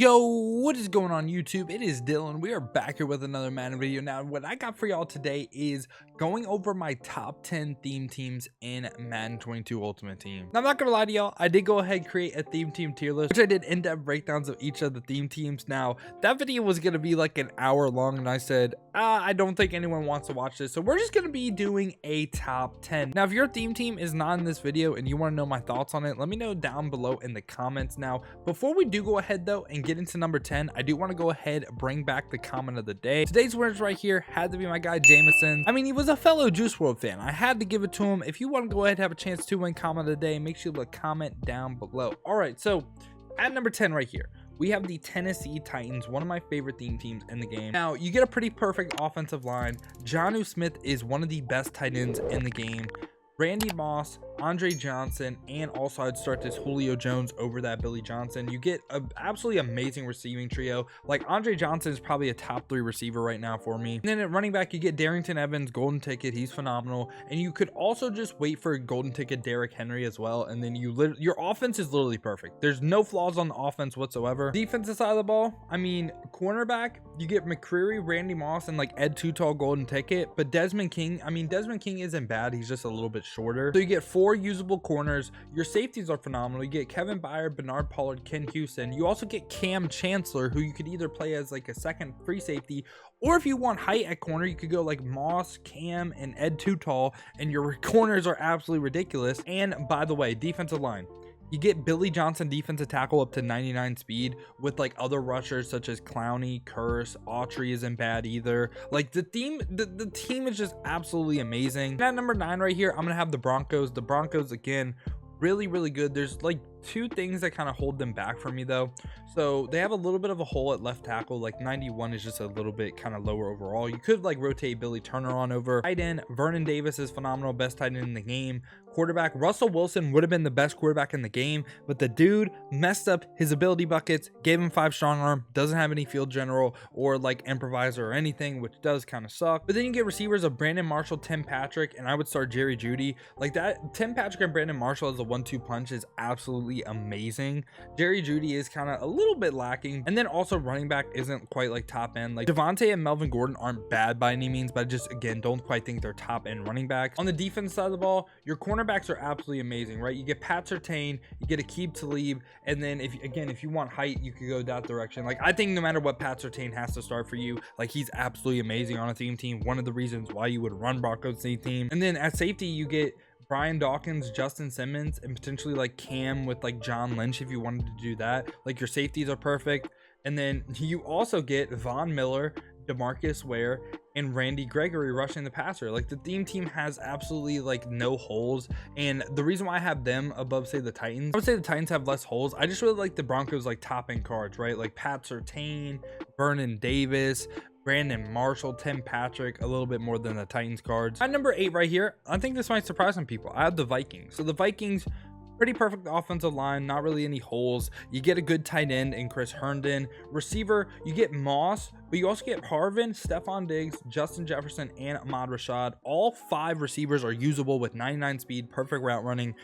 Yo, what is going on YouTube? It is Dylan. We are back here with another Madden video. Now, what I got for y'all today is going over my top 10 theme teams in Madden 22 Ultimate Team. Now, I'm not gonna lie to y'all, I did go ahead and create a theme team tier list, which I did in-depth breakdowns of each of the theme teams. Now, that video was gonna be like an hour long, and I said, I don't think anyone wants to watch this, so we're just gonna be doing a top 10. Now, if your theme team is not in this video and you want to know my thoughts on it, let me know down below in the comments. Now, before we do go ahead though and get into number 10, I do want to go ahead bring back the comment of the day. Today's winners right here had to be my guy Jameson. I mean, he was a fellow Juice WRLD fan. I had to give it to him. If you want to go ahead and have a chance to win comment of the day, make sure to comment down below. All right, so at number 10 right here, we have the Tennessee Titans, one of my favorite theme teams in the game. Now, you get a pretty perfect offensive line. Jonnu Smith is one of the best tight ends in the game. Randy Moss, Andre Johnson, and also I'd start this Julio Jones over that Billy Johnson. You get an absolutely amazing receiving trio. Like, Andre Johnson is probably a top 3 receiver right now for me. And then at running back, you get Darrington Evans, golden ticket. He's phenomenal. And you could also just wait for a golden ticket Derrick Henry as well. And then your offense is literally perfect. There's no flaws on the offense whatsoever. Defensive side of the ball, I mean, cornerback, you get McCreary, Randy Moss, and like Ed Too-Tall golden ticket. But Desmond King, I mean, Desmond King isn't bad. He's just a little bit shorter. So you get 4 usable corners. Your safeties are phenomenal. You get Kevin Byard, Bernard Pollard, Ken Houston. You also get Cam Chancellor, who you could either play as like a second free safety, or if you want height at corner, you could go like Moss, Cam, and Ed Too-Tall, and your corners are absolutely ridiculous. And by the way, defensive line, you get Billy Johnson defensive tackle up to 99 speed with like other rushers such as Clowney, Curse, Autry isn't bad either. Like the team is just absolutely amazing. And at number 9 right here, I'm gonna have the Broncos. The Broncos, again, really good. There's like 2 things that kind of hold them back for me though. So they have a little bit of a hole at left tackle. Like 91 is just a little bit kind of lower overall. You could like rotate Billy Turner on over. Tight end Vernon Davis is phenomenal, best tight end in the game. Quarterback Russell Wilson would have been the best quarterback in the game, but the dude messed up his ability buckets, gave him 5 strong arm, doesn't have any field general or like improviser or anything, which does kind of suck. But then you get receivers of Brandon Marshall, Tim Patrick, and I would start Jerry Jeudy. Like that, Tim Patrick and Brandon Marshall as a 1-2 punch is absolutely amazing. Jerry Jeudy is kind of a little bit lacking, and then also running back isn't quite like top end. Like Devontae and Melvin Gordon aren't bad by any means, but I just again don't quite think they're top end running backs. On the defense side of the ball, your cornerbacks are absolutely amazing, right? You get Pat Surtain, you get Aqib Talib, and then if you want height, you could go that direction. Like I think no matter what, Pat Surtain has to start for you. Like he's absolutely amazing on a theme team. One of the reasons why you would run Broncos team. And then at safety, you get Brian Dawkins, Justin Simmons, and potentially like Cam with like John Lynch if you wanted to do that. Like your safeties are perfect. And then you also get Von Miller, DeMarcus Ware, and Randy Gregory rushing the passer. Like the theme team has absolutely like no holes, and the reason why I have them above say the Titans, I would say the Titans have less holes. I just really like the Broncos like top end cards, right? Like Pat Surtain, Vernon Davis, Brandon Marshall, Tim Patrick, a little bit more than the Titans cards. At number 8 right here, I think this might surprise some people. I have the Vikings. So the Vikings, pretty perfect offensive line, not really any holes. You get a good tight end in Chris Herndon. Receiver, you get Moss, but you also get Harvin, Stephon Diggs, Justin Jefferson, and Ahmad Rashad. All 5 receivers are usable with 99 speed, perfect route running.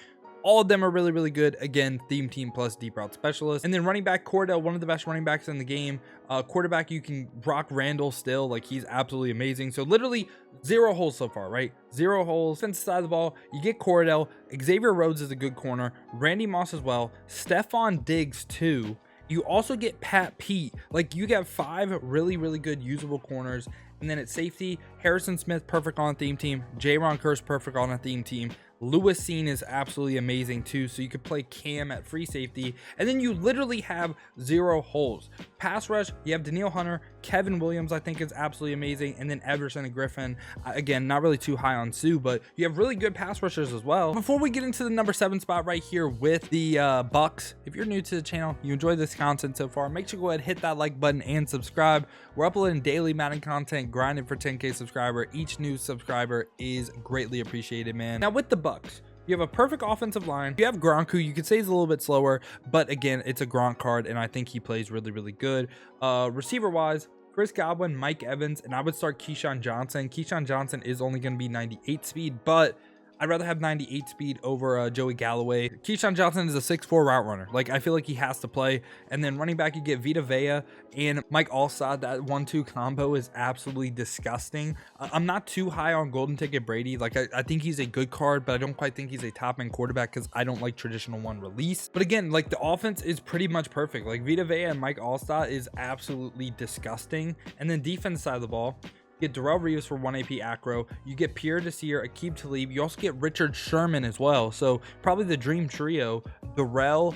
All of them are really good. Again, theme team plus deep route specialist. And then running back Cordell, one of the best running backs in the game. Quarterback, you can Brock Randall still, like he's absolutely amazing. So literally 0 holes so far, right? 0 holes. Defensive side of the ball, you get Cordell. Xavier Rhodes is a good corner. Randy Moss as well. Stephon Diggs too. You also get Pat Pete. Like you get 5 really good usable corners. And then at safety, Harrison Smith, perfect on a theme team. J-Ron Curse, perfect on a theme team. Lewis Seen is absolutely amazing too, so you could play Cam at free safety, and then you literally have 0 holes. Pass rush, you have Danielle Hunter, Kevin Williams I think is absolutely amazing, and then Everson and Griffin. Again, not really too high on Sue, but you have really good pass rushers as well. Before we get into the number 7 spot right here with the Bucks, if you're new to the channel, you enjoyed this content so far, make sure to go ahead, hit that like button and subscribe. We're uploading daily Madden content, grinding for 10K subscriber. Each new subscriber is greatly appreciated, man. Now with the Bucks, you have a perfect offensive line. You have Gronk, who you could say is a little bit slower, but again, it's a Gronk card, and I think he plays really good. Receiver wise, Chris Godwin, Mike Evans, and I would start Keyshawn Johnson. Keyshawn Johnson is only going to be 98 speed, but I'd rather have 98 speed over Joey Galloway. Keyshawn Johnson is a 6'4" route runner. Like, I feel like he has to play. And then running back, you get Vita Vea and Mike Allstott. That 1-2 combo is absolutely disgusting. I'm not too high on Golden Ticket Brady. Like, I think he's a good card, but I don't quite think he's a top end quarterback because I don't like traditional one release. But again, like, the offense is pretty much perfect. Like, Vita Vea and Mike Allstott is absolutely disgusting. And then defense side of the ball, you get Darrell Reeves for 1 AP acro. You get Pierre Desir, Aqib Talib. You also get Richard Sherman as well. So probably the dream trio: Darrell,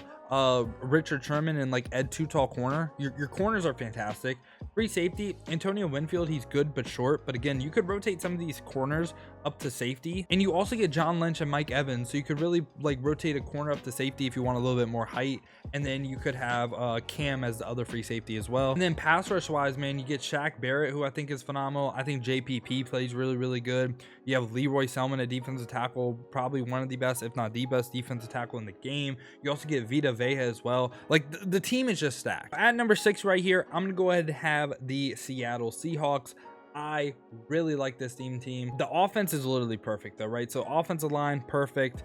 Richard Sherman, and like Ed Too Tall corner. Your corners are fantastic. Free safety, Antonio Winfield. He's good but short. But again, you could rotate some of these corners up to safety, and you also get John Lynch and Mike Evans. So you could really like rotate a corner up to safety if you want a little bit more height. And then you could have Cam as the other free safety as well. And then pass rush wise, man, you get Shaq Barrett, who I think is phenomenal. I think JPP plays really good. You have Leroy Selman at defensive tackle, probably one of the best, if not the best defensive tackle in the game. You also get Vita Vea as well. Like, the team is just stacked. At number 6 right here, I'm gonna go ahead and have the Seattle Seahawks. I really like this theme team. The offense is literally perfect though, right? So offensive line, perfect.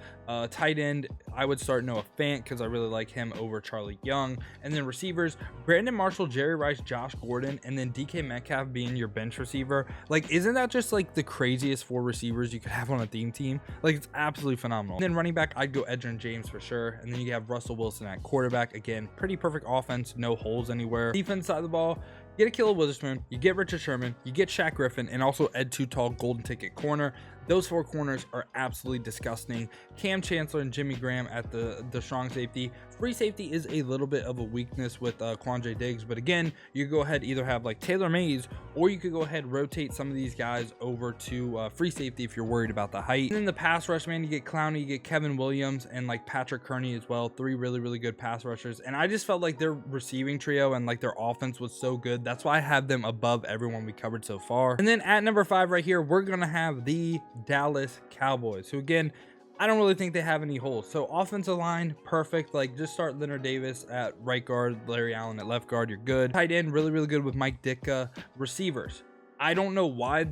Tight end, I would start Noah Fant because I really like him over Charlie Young. And then receivers, Brandon Marshall, Jerry Rice, Josh Gordon, and then DK Metcalf being your bench receiver. Like, isn't that just like the craziest 4 receivers you could have on a theme team? Like, it's absolutely phenomenal. And then running back, I'd go Edgerrin James for sure. And then you have Russell Wilson at quarterback. Again, pretty perfect offense, no holes anywhere. Defense side of the ball, you get Ahkello Witherspoon, you get Richard Sherman, you get Shaq Griffin, and also Ed Too Tall Golden Ticket corner. Those 4 corners are absolutely disgusting. Cam Chancellor and Jimmy Graham at the strong safety. Free safety is a little bit of a weakness with Quandre Diggs, but again, you go ahead either have like Taylor Mays, or you could go ahead rotate some of these guys over to free safety if you're worried about the height. And then the pass rush, man, you get Clowney, you get Kevin Williams, and like Patrick Kearney as well. 3 really good pass rushers, and I just felt like their receiving trio and like their offense was so good. That's why I have them above everyone we covered so far. And then at number 5 right here, we're gonna have the Dallas Cowboys, who again, I don't really think they have any holes. So offensive line, perfect. Like, just start Leonard Davis at right guard, Larry Allen at left guard, you're good. Tight end, really good with Mike Ditka. Receivers, I don't know why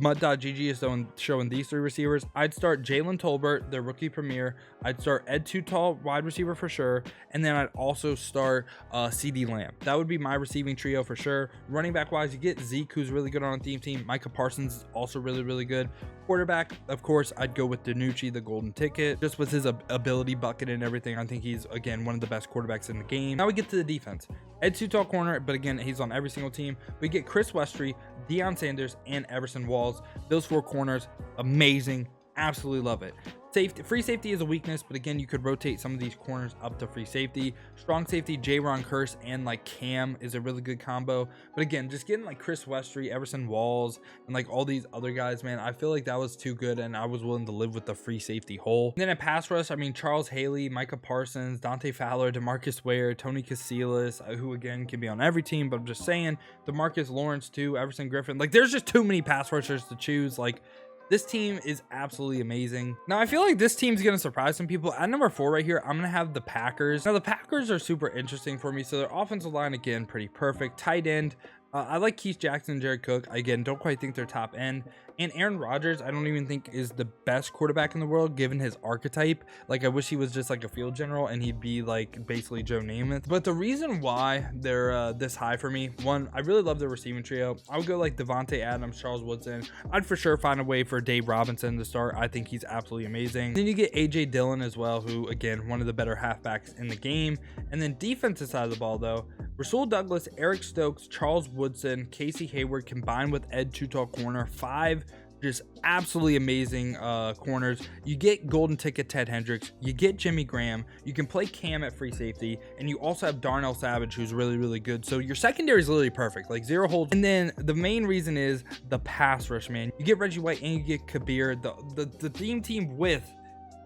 Mud.gg is showing these 3 receivers. I'd start Jalen Tolbert, their rookie premier. I'd start Ed Too Tall, wide receiver for sure. And then I'd also start CD Lamb. That would be my receiving trio for sure. Running back wise, you get Zeke, who's really good on a theme team. Micah Parsons is also really good. Quarterback, of course, I'd go with DiNucci, the golden ticket, just with his ability bucket and everything. I think he's, again, one of the best quarterbacks in the game. Now we get to the defense. Ed Too Tall corner, but again, he's on every single team. We get Chris Westry, Deion Sanders, and Everson Walls. Those 4 corners, amazing. Absolutely love it. Safety, free safety is a weakness, but again, you could rotate some of these corners up to free safety. Strong safety, J-Ron Curse and like Cam is a really good combo. But again, just getting like Chris Westry, Everson Walls, and like all these other guys, man, I feel like that was too good, and I was willing to live with the free safety hole. And then at pass rush, I mean, Charles Haley, Micah Parsons, Dante Fowler, DeMarcus Ware, Tony Casillas, who again can be on every team, but I'm just saying, DeMarcus Lawrence too, Everson Griffin. Like, there's just too many pass rushers to choose. Like, this team is absolutely amazing. Now, I feel like this team's going to surprise some people. At number 4 right here, I'm going to have the Packers. Now, the Packers are super interesting for me. So their offensive line, again, pretty perfect. Tight end, I like Keith Jackson and Jared Cook. Again, don't quite think they're top end. And Aaron Rodgers, I don't even think is the best quarterback in the world given his archetype. Like, I wish he was just like a field general and he'd be like basically Joe Namath. But the reason why they're this high for me, one, I really love their receiving trio. I would go like Devontae Adams, Charles Woodson. I'd for sure find a way for Dave Robinson to start. I think he's absolutely amazing. Then you get AJ Dillon as well, who again, one of the better halfbacks in the game. And then defensive side of the ball though, Rasul Douglas, Eric Stokes, Charles Woodson, Casey Hayward combined with Ed Too Tall corner. 5 just absolutely amazing corners. You get golden ticket Ted Hendricks, you get Jimmy Graham, you can play Cam at free safety, and you also have Darnell Savage, who's really good. So your secondary is literally perfect, like 0 holds. And then the main reason is the pass rush, man. You get Reggie White and you get Kabir, the theme team with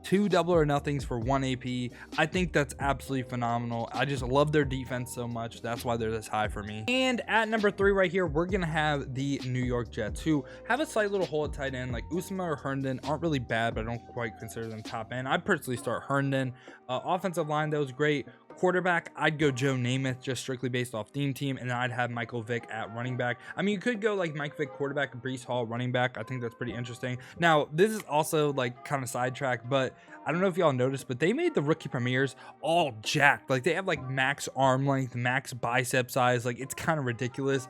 2 double or nothings for 1 AP. I think that's absolutely phenomenal. I just love their defense so much. That's why they're this high for me. And at number 3 right here, we're gonna have the New York Jets, who have a slight little hole at tight end. Like Usama or Herndon aren't really bad, but I don't quite consider them top end. I'd personally start Herndon. Offensive line, that was great. Quarterback, I'd go Joe Namath, just strictly based off theme team, and then I'd have Michael Vick at running back. I mean, you could go like Mike Vick quarterback, Breece Hall running back. I think that's pretty interesting. Now, this is also like kind of sidetrack, but I don't know if y'all noticed, but they made the rookie premieres all jacked. Like they have like max arm length, max bicep size. Like it's kind of ridiculous.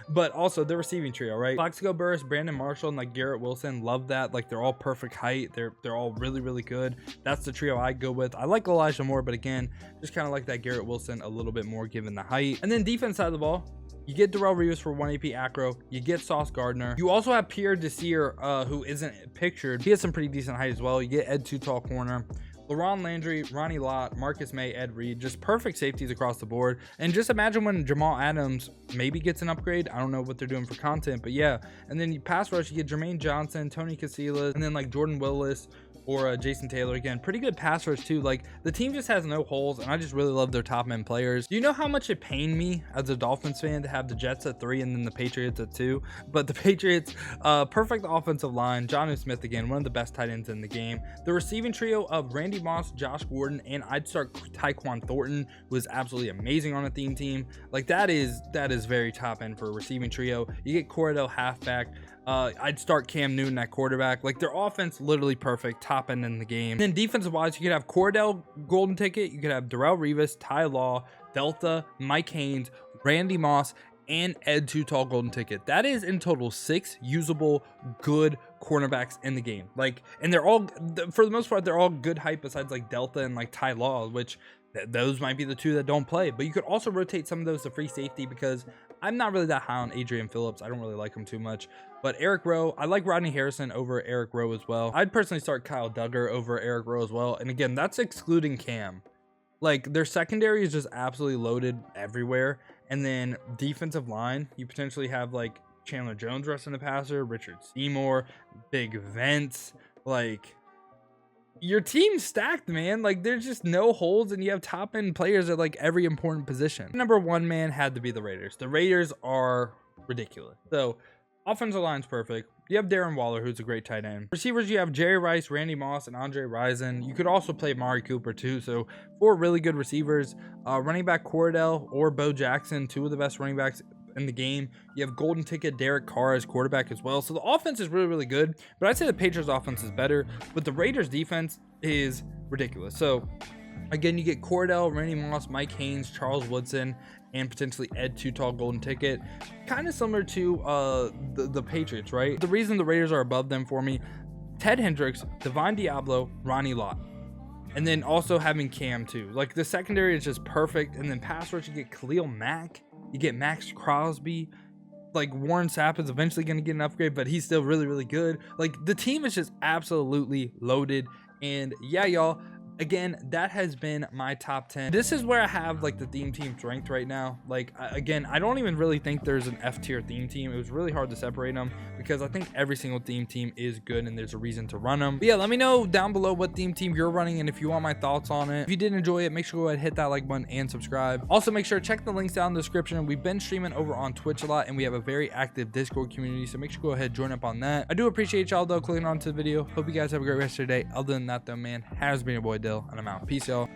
But also their receiving trio, right? Plaxico Burress, Brandon Marshall, and like Garrett Wilson. Love that. Like they're all perfect height. They're all really, really good. That's the trio I go with. I like Elijah Moore, but again, just kind of like that Garrett Wilson a little bit more given the height. And then defense side of the ball, you get Darrelle Revis for 1 AP acro. You get Sauce Gardner. You also have Pierre Desir, who isn't pictured. He has some pretty decent height as well. You get Ed Too Tall corner. LaRon Landry, Ronnie Lott, Marcus May, Ed Reed, just perfect safeties across the board. And just imagine when Jamal Adams maybe gets an upgrade. I don't know what they're doing for content, but yeah. And then you pass rush, you get Jermaine Johnson, Tony Casillas, and then like Jordan Willis or Jason Taylor. Again, pretty good pass rush too. Like the team just has no holes, and I just really love their top end players. Do you know how much it pained me as a Dolphins fan to have the Jets at 3 and then the Patriots at 2? But the Patriots, perfect offensive line. Jonnu Smith, again, one of the best tight ends in the game. The receiving trio of Randy Moss, Josh Gordon, and I'd start Tyquan Thornton was absolutely amazing on a theme team. Like that is very top end for a receiving trio. You get Cordell halfback. I'd start Cam Newton at quarterback. Like their offense literally perfect, top end in the game. And then defensive wise, you could have Cordell golden ticket, you could have Darrelle Revis, Ty Law, Delta, Mike Haynes, Randy Moss, and Ed Too Tall golden ticket. That is in total 6 usable good cornerbacks in the game. Like, and they're all, for the most part, they're all good height besides like Delta and like Ty Law, which those might be the 2 that don't play. But you could also rotate some of those to free safety because I'm not really that high on Adrian Phillips. I don't really like him too much. But Eric Rowe, I like Rodney Harrison over Eric Rowe as well. I'd personally start Kyle Duggar over Eric Rowe as well. And again, that's excluding Cam. Like their secondary is just absolutely loaded everywhere. And then defensive line, you potentially have like Chandler Jones rushing the passer, Richard Seymour, Big Vents. Like your team's stacked, man. Like there's just no holes, and you have top end players at like every important position. Number 1 man had to be the Raiders. The Raiders are ridiculous. So offensive line's perfect. You have Darren Waller, who's a great tight end. Receivers, you have Jerry Rice, Randy Moss, and Andre Rison. You could also play Mari Cooper too. So 4 really good receivers. Running back Cordell or Bo Jackson, 2 of the best running backs in the game. You have golden ticket Derek Carr as quarterback as well. So the offense is really, really good. But I'd say the Patriots offense is better. But the Raiders defense is ridiculous. So again, you get Cordell, Randy Moss, Mike Haynes, Charles Woodson, and potentially Ed Too Tall golden ticket. Kind of similar to the Patriots, right? The reason the Raiders are above them for me, Ted Hendricks, Divine Diablo, Ronnie Lott. And then also having Cam too. Like the secondary is just perfect. And then pass rush, you get Khalil Mack, you get Max Crosby. Like Warren Sapp is eventually going to get an upgrade, but he's still really, really good. Like the team is just absolutely loaded. And yeah, y'all, again, that has been my top 10. This is where I have like the theme teams ranked right now. Like again, I don't even really think there's an F tier theme team. It was really hard to separate them because I think every single theme team is good and there's a reason to run them. But yeah, let me know down below what theme team you're running and if you want my thoughts on it. If you did enjoy it, make sure to go ahead and hit that like button and subscribe. Also, make sure to check the links down in the description. We've been streaming over on Twitch a lot and we have a very active Discord community, so make sure to go ahead and join up on that. I do appreciate y'all though clicking on to the video. Hope you guys have a great rest of your day. Other than that though, man, has been your boy Dill, and I'm out. Peace, y'all.